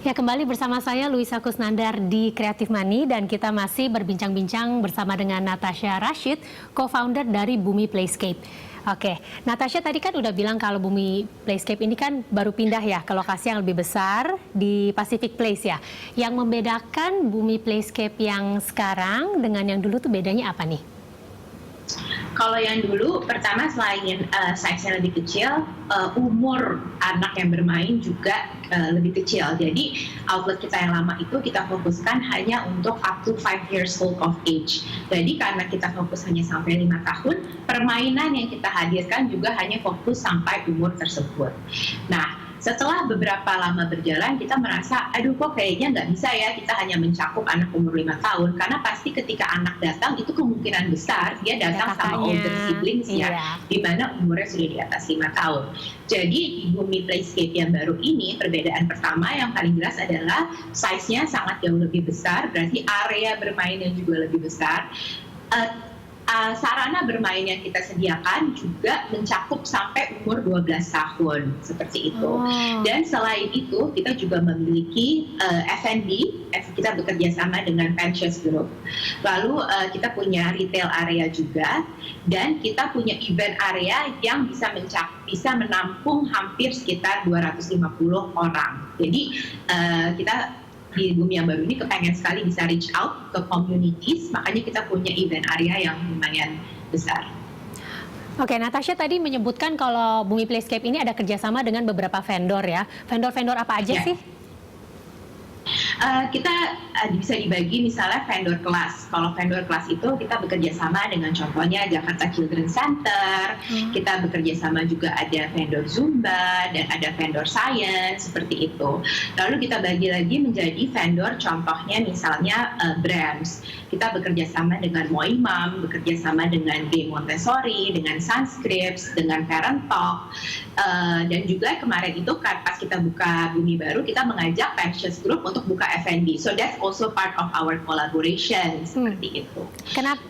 Ya, kembali bersama saya Luisa Kusnandar di Creative Money dan kita masih berbincang-bincang bersama dengan Natasha Rashid, co-founder dari Bumi Playscape. Oke, Natasha tadi kan udah bilang kalau Bumi Playscape ini kan baru pindah ya ke lokasi yang lebih besar di Pacific Place ya. Yang membedakan Bumi Playscape yang sekarang dengan yang dulu tuh bedanya apa nih? Kalau yang dulu, pertama selain size-nya lebih kecil, umur anak yang bermain juga lebih kecil. Jadi outlet kita yang lama itu kita fokuskan hanya untuk up to 5 years old of age. Jadi karena kita fokus hanya sampai 5 tahun, permainan yang kita hadirkan juga hanya fokus sampai umur tersebut. Nah, setelah beberapa lama berjalan, kita merasa, aduh kok kayaknya nggak bisa ya kita hanya mencakup anak umur 5 tahun. Karena pasti ketika anak datang, itu kemungkinan besar dia datang sama older siblings ya, di mana umurnya sudah di atas 5 tahun. Jadi di Bumi Playscape yang baru ini, perbedaan pertama yang paling jelas adalah size-nya sangat jauh lebih besar, berarti area bermainnya juga lebih besar. Sarana bermain yang kita sediakan juga mencakup sampai umur 12 tahun, seperti itu. Dan selain itu, kita juga memiliki F&B, kita bekerja sama dengan Pensius Group. Lalu kita punya retail area juga, dan kita punya event area yang bisa menampung hampir sekitar 250 orang. Jadi kita di Bumi yang baru ini kepengen sekali bisa reach out ke communities, makanya kita punya event area yang lumayan besar. Oke, Natasha tadi menyebutkan kalau Bumi Playscape ini ada kerjasama dengan beberapa vendor ya. Vendor-vendor apa aja sih? Kita bisa dibagi misalnya vendor kelas. Kalau vendor kelas itu kita bekerja sama dengan contohnya Jakarta Children's Center, kita bekerja sama juga ada vendor Zumba dan ada vendor Science, seperti itu. Lalu kita bagi lagi menjadi vendor contohnya misalnya brands. Kita bekerja sama dengan Moimam, bekerja sama dengan Game Montessori, dengan Sunscripts, dengan Parent Talk, dan juga kemarin itu pas kita buka Bumi baru, kita mengajak Pensius Group untuk buka F&B. So that's also part of our collaboration, seperti itu. Kenapa?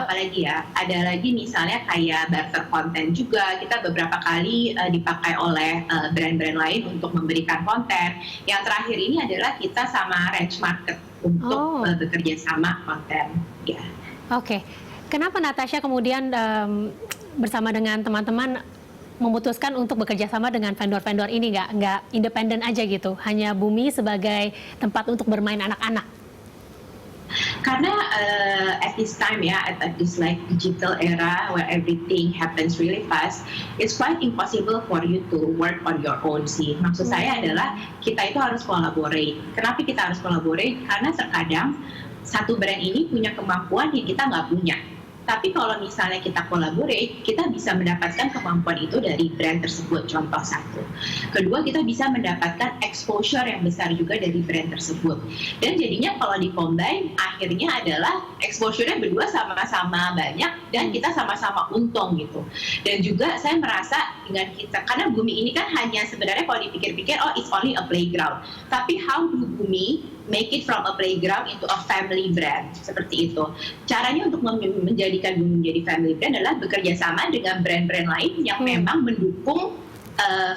Apalagi ya, ada lagi misalnya kayak barter konten juga. Kita beberapa kali dipakai oleh brand-brand lain untuk memberikan konten. Yang terakhir ini adalah kita sama Range Market untuk bekerja sama konten. Ya. Oke. Kenapa Natasha kemudian bersama dengan teman-teman memutuskan untuk bekerja sama dengan vendor-vendor ini, nggak independen aja gitu, hanya Bumi sebagai tempat untuk bermain anak-anak? Karena at this time ya, at this like digital era where everything happens really fast, it's quite impossible for you to work on your own sih. Maksud saya adalah kita itu harus collaborate. Kenapa kita harus collaborate? Karena terkadang satu brand ini punya kemampuan yang kita nggak punya. Tapi kalau misalnya kita collaborate, kita bisa mendapatkan kemampuan itu dari brand tersebut, contoh satu. Kedua, kita bisa mendapatkan exposure yang besar juga dari brand tersebut. Dan jadinya kalau di-combine, akhirnya adalah exposure-nya berdua sama-sama banyak, dan kita sama-sama untung gitu. Dan juga saya merasa dengan kita, karena Bumi ini kan hanya sebenarnya kalau dipikir-pikir, oh it's only a playground. Tapi how do Bumi make it from a playground into a family brand, seperti itu. Caranya untuk menjadikan Bumi menjadi family brand adalah bekerja sama dengan brand-brand lain yang memang mendukung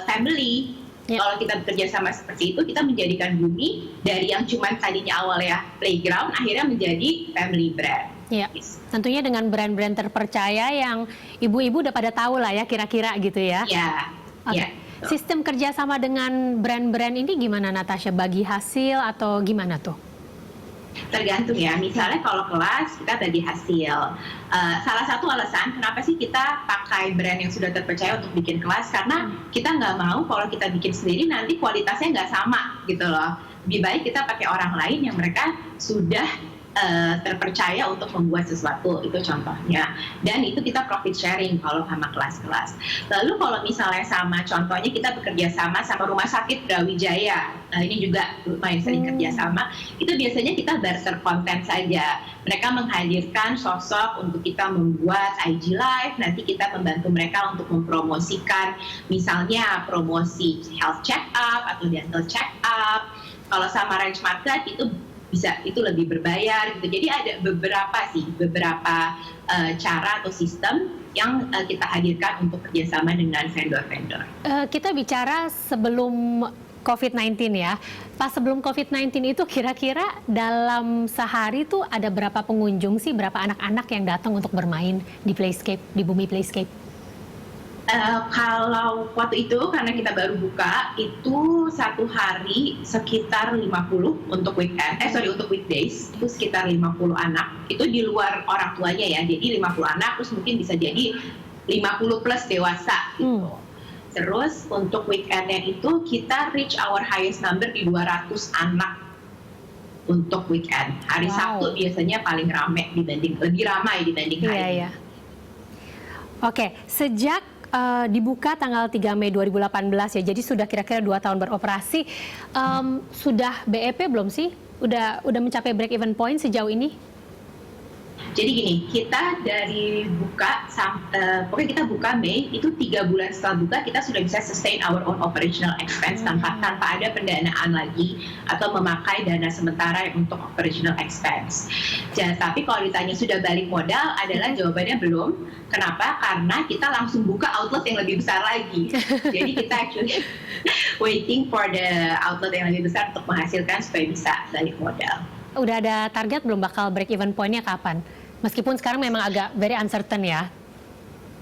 family. Kalau kita bekerja sama seperti itu, kita menjadikan Bumi dari yang cuma tadinya awalnya playground, akhirnya menjadi family brand. Ya, tentunya dengan brand-brand terpercaya yang ibu-ibu udah pada tahu lah ya kira-kira gitu ya. Ya, ya. Sistem kerjasama dengan brand-brand ini gimana Natasha? Bagi hasil atau gimana tuh? Tergantung ya, misalnya kalau kelas kita bagi hasil. Salah satu alasan kenapa sih kita pakai brand yang sudah terpercaya untuk bikin kelas, karena kita nggak mau kalau kita bikin sendiri nanti kualitasnya nggak sama gitu loh. Lebih baik kita pakai orang lain yang mereka sudah terpercaya untuk membuat sesuatu, itu contohnya. Dan itu kita profit sharing kalau sama kelas-kelas. Lalu kalau misalnya sama, contohnya kita bekerja sama Rumah Sakit Brawijaya, ini juga lumayan sering kerja sama, itu biasanya kita barter konten saja. Mereka menghadirkan sosok untuk kita membuat IG Live, nanti kita membantu mereka untuk mempromosikan misalnya promosi health check up atau dental check up. Kalau sama Range Market itu lebih berbayar gitu. Jadi ada beberapa cara atau sistem yang kita hadirkan untuk kerjasama dengan vendor-vendor. Kita bicara sebelum COVID-19 ya. Pas sebelum COVID-19 itu kira-kira dalam sehari tuh ada berapa pengunjung sih, berapa anak-anak yang datang untuk bermain di Playscape, di Bumi Playscape? Kalau waktu itu karena kita baru buka itu satu hari sekitar 50 untuk untuk weekdays itu sekitar 50 anak. Itu di luar orang tuanya ya. Jadi 50 anak terus mungkin bisa jadi 50 plus dewasa gitu. Terus untuk weekendnya itu kita reach our highest number di 200 anak untuk weekend. Hari Sabtu biasanya paling lebih ramai dibanding hari ini. Iya. Oke, sejak dibuka tanggal 3 Mei 2018 ya, jadi sudah kira-kira 2 tahun beroperasi, sudah BEP belum sih? Udah mencapai break even point sejauh ini? Jadi gini, kita dari buka, pokoknya kita buka Mei, itu 3 bulan setelah buka kita sudah bisa sustain our own operational expense tanpa ada pendanaan lagi atau memakai dana sementara untuk operational expense. Tapi kalau ditanya sudah balik modal adalah jawabannya belum. Kenapa? Karena kita langsung buka outlet yang lebih besar lagi. Jadi kita actually waiting for the outlet yang lebih besar untuk menghasilkan supaya bisa balik modal. Udah ada target belum bakal break even point-nya kapan? Meskipun sekarang memang agak very uncertain ya.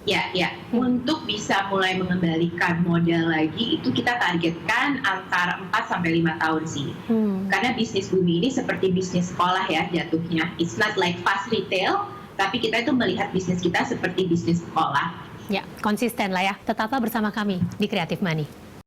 Ya. Untuk bisa mulai mengembalikan modal lagi itu kita targetkan antara 4 sampai 5 tahun sih. Karena bisnis Bumi ini seperti bisnis sekolah ya jatuhnya. It's not like fast retail, tapi kita itu melihat bisnis kita seperti bisnis sekolah. Ya, konsisten lah ya. Tetaplah bersama kami di Creative Money.